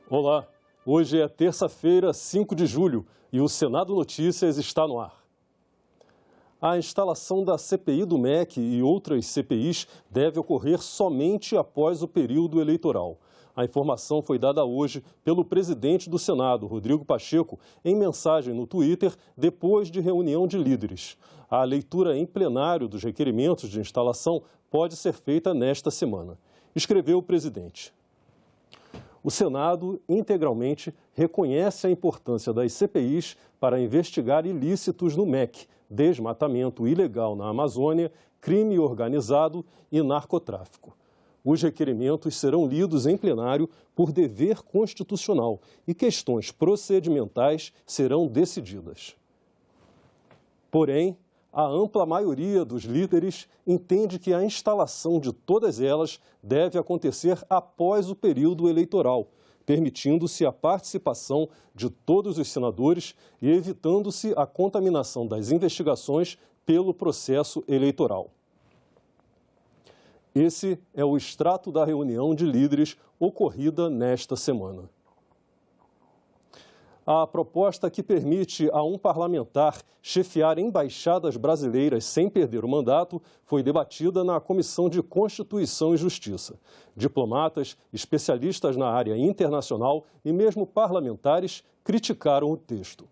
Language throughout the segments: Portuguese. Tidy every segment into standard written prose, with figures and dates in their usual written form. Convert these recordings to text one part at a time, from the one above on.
Olá, hoje é terça-feira, 5 de julho e o Senado Notícias está no ar. A instalação da CPI do MEC e outras CPIs deve ocorrer somente após o período eleitoral. A informação foi dada hoje pelo presidente do Senado, Rodrigo Pacheco, em mensagem no Twitter, depois de reunião de líderes. A leitura em plenário dos requerimentos de instalação pode ser feita nesta semana. Escreveu o presidente. O Senado integralmente reconhece a importância das CPIs para investigar ilícitos no MEC, desmatamento ilegal na Amazônia, crime organizado e narcotráfico. Os requerimentos serão lidos em plenário por dever constitucional e questões procedimentais serão decididas. Porém, a ampla maioria dos líderes entende que a instalação de todas elas deve acontecer após o período eleitoral, permitindo-se a participação de todos os senadores e evitando-se a contaminação das investigações pelo processo eleitoral. Esse é o extrato da reunião de líderes ocorrida nesta semana. A proposta que permite a um parlamentar chefiar embaixadas brasileiras sem perder o mandato foi debatida na Comissão de Constituição e Justiça. Diplomatas, especialistas na área internacional e mesmo parlamentares criticaram o texto.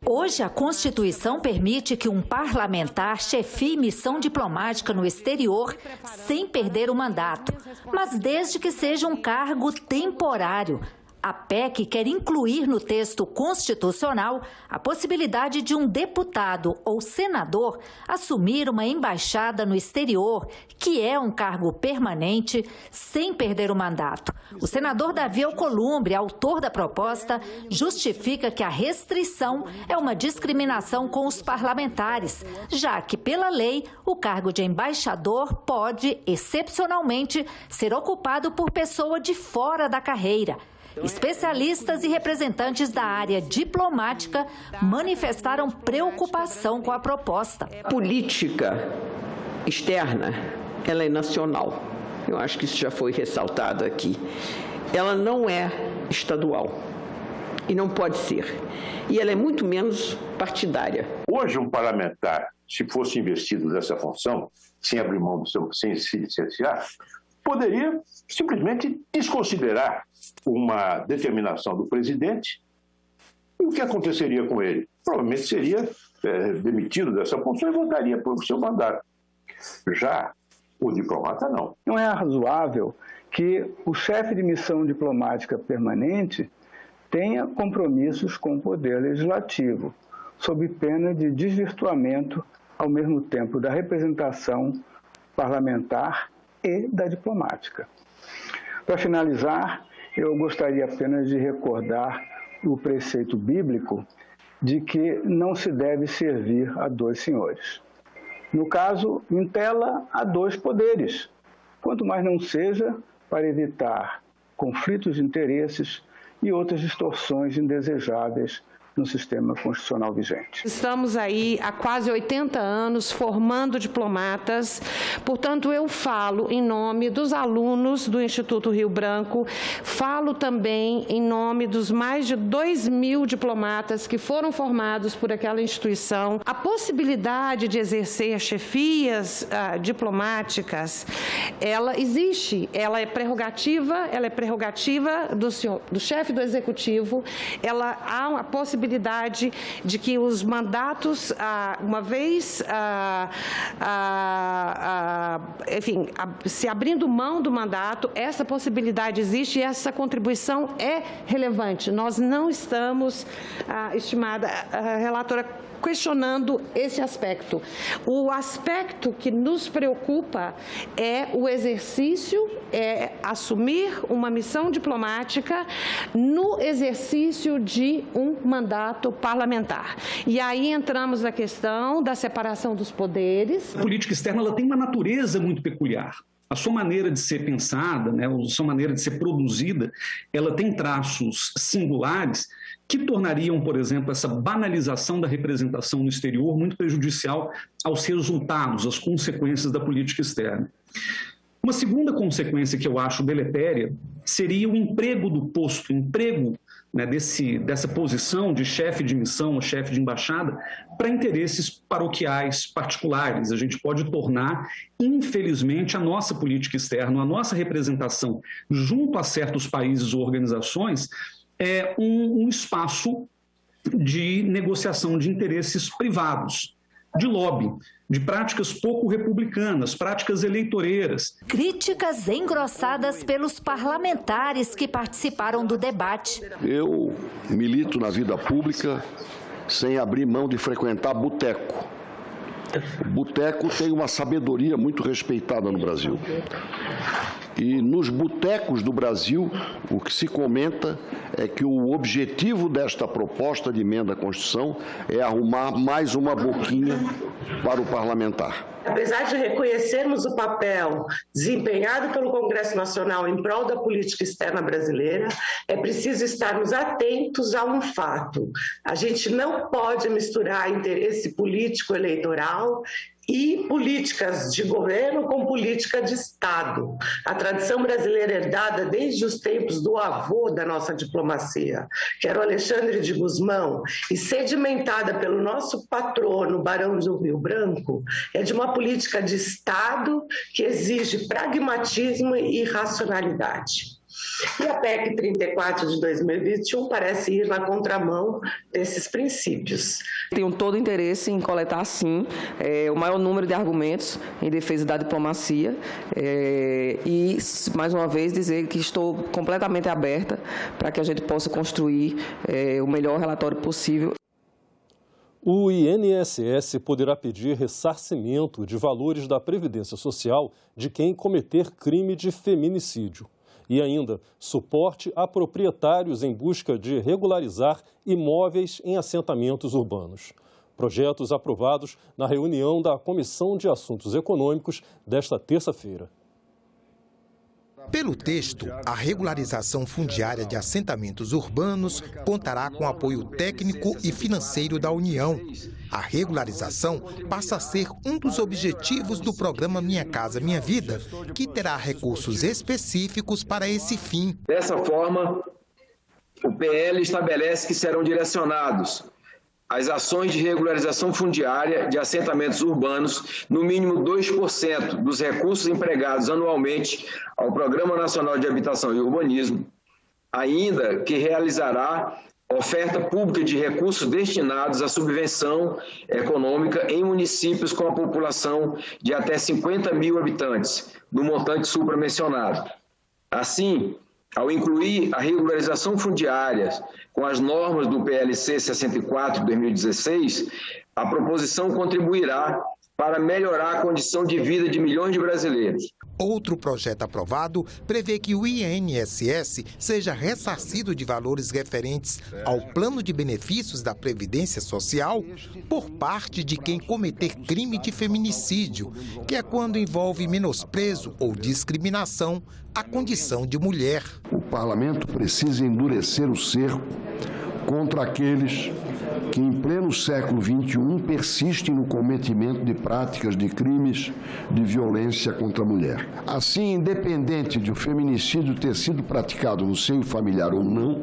Hoje, a Constituição permite que um parlamentar chefie missão diplomática no exterior sem perder o mandato, mas desde que seja um cargo temporário. A PEC quer incluir no texto constitucional a possibilidade de um deputado ou senador assumir uma embaixada no exterior, que é um cargo permanente, sem perder o mandato. O senador Davi Alcolumbre, autor da proposta, justifica que a restrição é uma discriminação com os parlamentares, já que, pela lei, o cargo de embaixador pode, excepcionalmente, ser ocupado por pessoa de fora da carreira. Especialistas e representantes da área diplomática manifestaram preocupação com a proposta. A política externa, ela é nacional. Eu acho que isso já foi ressaltado aqui. Ela não é estadual e não pode ser. E ela é muito menos partidária. Hoje, um parlamentar, se fosse investido dessa função, sem abrir mão do seu, sem se licenciar, poderia simplesmente desconsiderar uma determinação do presidente e o que aconteceria com ele? Provavelmente seria demitido dessa função e voltaria para o seu mandato. Já o diplomata não. Não é razoável que o chefe de missão diplomática permanente tenha compromissos com o poder legislativo, sob pena de desvirtuamento ao mesmo tempo da representação parlamentar e da diplomática. Para finalizar, eu gostaria apenas de recordar o preceito bíblico de que não se deve servir a dois senhores. No caso, em tela, há dois poderes, quanto mais não seja para evitar conflitos de interesses e outras distorções indesejáveis no sistema constitucional vigente. Estamos aí há quase 80 anos formando diplomatas, portanto eu falo em nome dos alunos do Instituto Rio Branco, falo também em nome dos mais de 2.000 diplomatas que foram formados por aquela instituição. A possibilidade de exercer chefias diplomáticas, ela existe, ela é prerrogativa do chefe do executivo, há a possibilidade de que os mandatos, uma vez, se abrindo mão do mandato, essa possibilidade existe e essa contribuição é relevante. Nós não estamos, estimada relatora, questionando esse aspecto. O aspecto que nos preocupa é o exercício, é assumir uma missão diplomática no exercício de um mandato parlamentar. E aí entramos na questão da separação dos poderes. A política externa ela tem uma natureza muito peculiar. A sua maneira de ser pensada, né, a sua maneira de ser produzida, ela tem traços singulares que tornariam, por exemplo, essa banalização da representação no exterior muito prejudicial aos resultados, às consequências da política externa. Uma segunda consequência que eu acho deletéria seria o emprego do posto, né, dessa posição de chefe de missão ou chefe de embaixada para interesses paroquiais particulares. A gente pode tornar, infelizmente, a nossa política externa, a nossa representação junto a certos países ou organizações, um espaço de negociação de interesses privados, de lobby, de práticas pouco republicanas, práticas eleitoreiras. Críticas engrossadas pelos parlamentares que participaram do debate. Eu milito na vida pública sem abrir mão de frequentar boteco. O boteco tem uma sabedoria muito respeitada no Brasil. E nos botecos do Brasil, o que se comenta é que o objetivo desta proposta de emenda à Constituição é arrumar mais uma boquinha para o parlamentar. Apesar de reconhecermos o papel desempenhado pelo Congresso Nacional em prol da política externa brasileira, é preciso estarmos atentos a um fato. A gente não pode misturar interesse político eleitoral e políticas de governo com política de Estado. A tradição brasileira herdada desde os tempos do avô da nossa diplomacia, que era o Alexandre de Gusmão, e sedimentada pelo nosso patrono, Barão do Rio Branco, é de uma política de Estado que exige pragmatismo e racionalidade. E a PEC 34 de 2021 parece ir na contramão desses princípios. Tenho todo o interesse em coletar, sim, o maior número de argumentos em defesa da diplomacia e, mais uma vez, dizer que estou completamente aberta para que a gente possa construir o melhor relatório possível. O INSS poderá pedir ressarcimento de valores da Previdência Social de quem cometer crime de feminicídio. E ainda, suporte a proprietários em busca de regularizar imóveis em assentamentos urbanos. Projetos aprovados na reunião da Comissão de Assuntos Econômicos desta terça-feira. Pelo texto, a regularização fundiária de assentamentos urbanos contará com apoio técnico e financeiro da União. A regularização passa a ser um dos objetivos do programa Minha Casa Minha Vida, que terá recursos específicos para esse fim. Dessa forma, o PL estabelece que serão direcionados as ações de regularização fundiária de assentamentos urbanos, no mínimo 2% dos recursos empregados anualmente ao Programa Nacional de Habitação e Urbanismo, ainda que realizará oferta pública de recursos destinados à subvenção econômica em municípios com a população de até 50 mil habitantes, no montante supramencionado. Assim, ao incluir a regularização fundiária com as normas do PLC 64 de 2016, a proposição contribuirá para melhorar a condição de vida de milhões de brasileiros. Outro projeto aprovado prevê que o INSS seja ressarcido de valores referentes ao plano de benefícios da Previdência Social por parte de quem cometer crime de feminicídio, que é quando envolve menosprezo ou discriminação à condição de mulher. O parlamento precisa endurecer o cerco contra aqueles que, em pleno século XXI, persistem no cometimento de práticas de crimes de violência contra a mulher. Assim, independente de o feminicídio ter sido praticado no seio familiar ou não,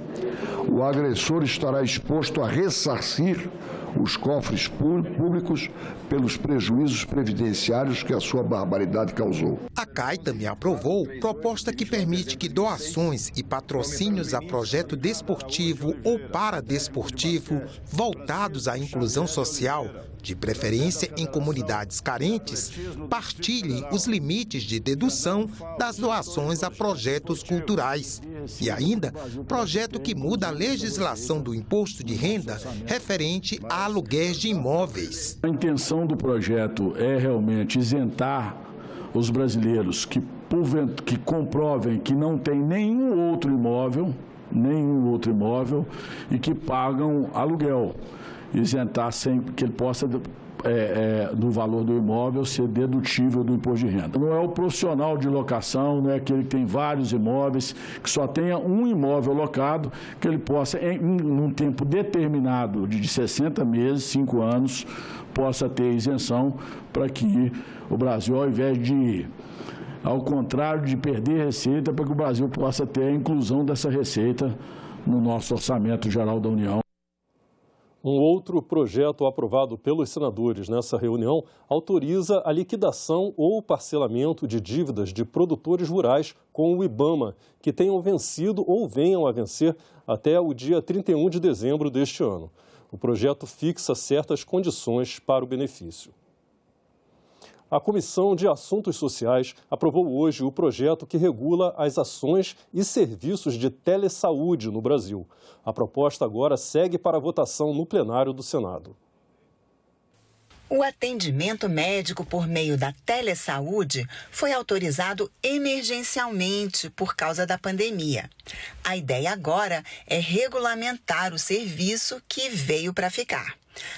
o agressor estará exposto a ressarcir os cofres públicos pelos prejuízos previdenciários que a sua barbaridade causou. A CAI também aprovou proposta que permite que doações e patrocínios a projeto desportivo ou paradesportivo voltados à inclusão social, de preferência em comunidades carentes, partilhem os limites de dedução das doações a projetos culturais. E ainda, projeto que muda a legislação do imposto de renda referente a aluguéis de imóveis. A intenção do projeto é realmente isentar os brasileiros que comprovem que não tem nenhum outro imóvel e que pagam aluguel. Isentar sem que ele possa, do valor do imóvel, ser dedutível do imposto de renda. Não é o profissional de locação, não é aquele que tem vários imóveis, que só tenha um imóvel locado, que ele possa, em um tempo determinado de 60 meses, 5 anos, possa ter isenção para que o Brasil, ao invés de ao contrário de perder receita, para que o Brasil possa ter a inclusão dessa receita no nosso orçamento geral da União. Um outro projeto aprovado pelos senadores nessa reunião autoriza a liquidação ou parcelamento de dívidas de produtores rurais com o IBAMA, que tenham vencido ou venham a vencer até o dia 31 de dezembro deste ano. O projeto fixa certas condições para o benefício. A Comissão de Assuntos Sociais aprovou hoje o projeto que regula as ações e serviços de telesaúde no Brasil. A proposta agora segue para a votação no plenário do Senado. O atendimento médico por meio da telesaúde foi autorizado emergencialmente por causa da pandemia. A ideia agora é regulamentar o serviço que veio para ficar.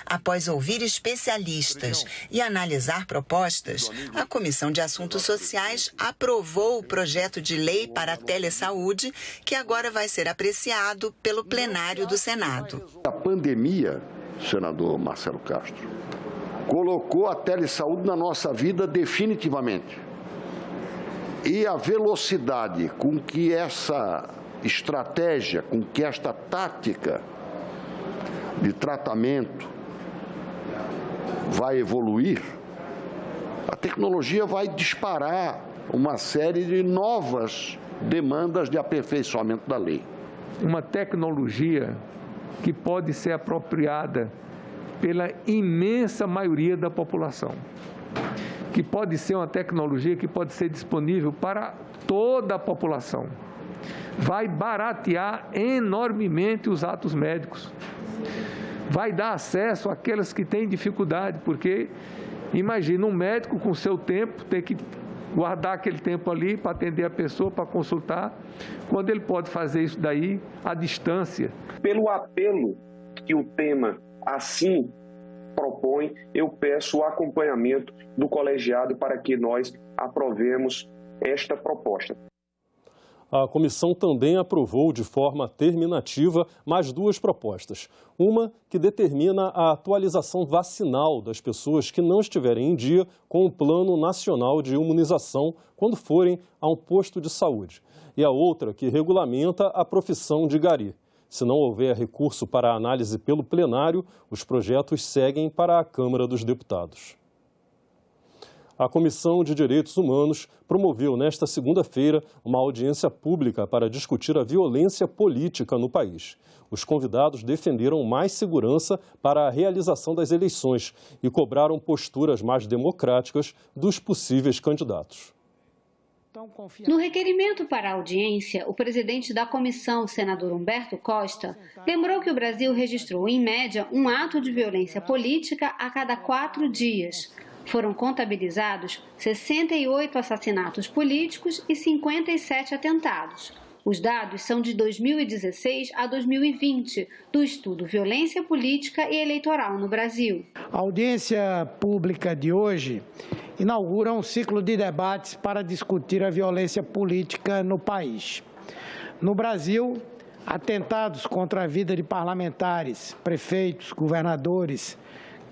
Após ouvir especialistas e analisar propostas, a Comissão de Assuntos Sociais aprovou o projeto de lei para a telesaúde, que agora vai ser apreciado pelo plenário do Senado. A pandemia, senador Marcelo Castro, colocou a telesaúde na nossa vida definitivamente. E a velocidade com que essa estratégia, com que esta tática de tratamento vai evoluir, a tecnologia vai disparar uma série de novas demandas de aperfeiçoamento da lei. Uma tecnologia que pode ser apropriada pela imensa maioria da população, que pode ser uma tecnologia que pode ser disponível para toda a população. Vai baratear enormemente os atos médicos. Vai dar acesso àquelas que têm dificuldade, porque imagina um médico com seu tempo, ter que guardar aquele tempo ali para atender a pessoa, para consultar, quando ele pode fazer isso daí à distância. Pelo apelo que o tema assim propõe, eu peço o acompanhamento do colegiado para que nós aprovemos esta proposta. A comissão também aprovou de forma terminativa mais duas propostas. Uma que determina a atualização vacinal das pessoas que não estiverem em dia com o Plano Nacional de Imunização quando forem a um posto de saúde. E a outra que regulamenta a profissão de gari. Se não houver recurso para a análise pelo plenário, os projetos seguem para a Câmara dos Deputados. A Comissão de Direitos Humanos promoveu nesta segunda-feira uma audiência pública para discutir a violência política no país. Os convidados defenderam mais segurança para a realização das eleições e cobraram posturas mais democráticas dos possíveis candidatos. No requerimento para a audiência, o presidente da comissão, senador Humberto Costa, lembrou que o Brasil registrou, em média, um ato de violência política a cada 4 dias. Foram contabilizados 68 assassinatos políticos e 57 atentados. Os dados são de 2016 a 2020, do estudo Violência Política e Eleitoral no Brasil. A audiência pública de hoje inaugura um ciclo de debates para discutir a violência política no país. No Brasil, atentados contra a vida de parlamentares, prefeitos, governadores,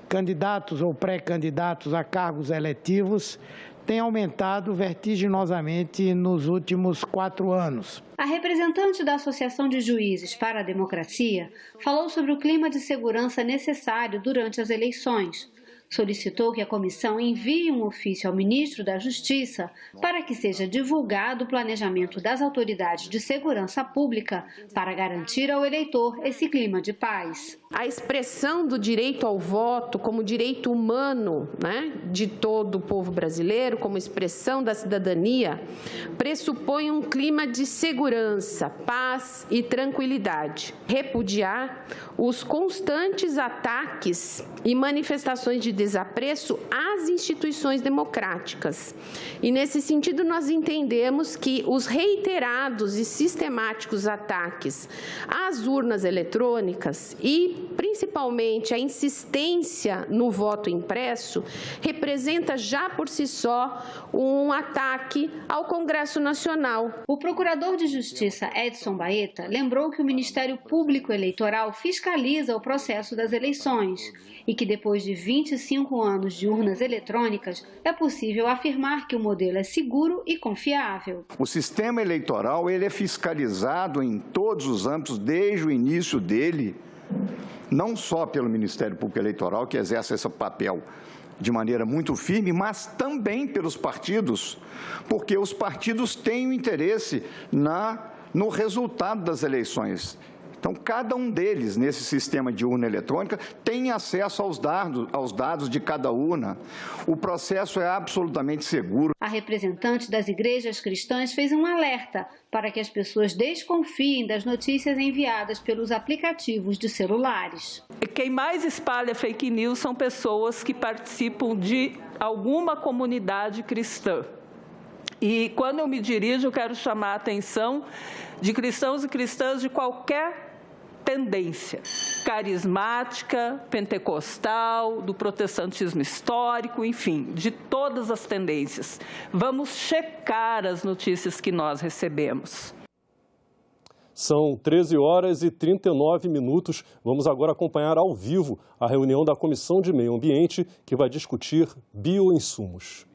candidatos ou pré-candidatos a cargos eletivos têm aumentado vertiginosamente nos últimos 4 anos. A representante da Associação de Juízes para a Democracia falou sobre o clima de segurança necessário durante as eleições. Solicitou que a comissão envie um ofício ao ministro da Justiça para que seja divulgado o planejamento das autoridades de segurança pública para garantir ao eleitor esse clima de paz. A expressão do direito ao voto como direito humano, de todo o povo brasileiro, como expressão da cidadania, pressupõe um clima de segurança, paz e tranquilidade. Repudiar os constantes ataques e manifestações de desapreço às instituições democráticas. E, nesse sentido, nós entendemos que os reiterados e sistemáticos ataques às urnas eletrônicas e, principalmente, a insistência no voto impresso representa já por si só um ataque ao Congresso Nacional. O procurador de Justiça Edson Baeta lembrou que o Ministério Público Eleitoral fiscaliza o processo das eleições e que depois de 26 5 anos de urnas eletrônicas, é possível afirmar que o modelo é seguro e confiável. O sistema eleitoral ele é fiscalizado em todos os âmbitos desde o início dele, não só pelo Ministério Público Eleitoral, que exerce esse papel de maneira muito firme, mas também pelos partidos, porque os partidos têm o interesse no resultado das eleições. Então, cada um deles, nesse sistema de urna eletrônica, tem acesso aos dados de cada urna. O processo é absolutamente seguro. A representante das igrejas cristãs fez um alerta para que as pessoas desconfiem das notícias enviadas pelos aplicativos de celulares. Quem mais espalha fake news são pessoas que participam de alguma comunidade cristã. E quando eu me dirijo, eu quero chamar a atenção de cristãos e cristãs de qualquer tendência, carismática, pentecostal, do protestantismo histórico, enfim, de todas as tendências. Vamos checar as notícias que nós recebemos. São 13 horas e 39 minutos. Vamos agora acompanhar ao vivo a reunião da Comissão de Meio Ambiente, que vai discutir bioinsumos.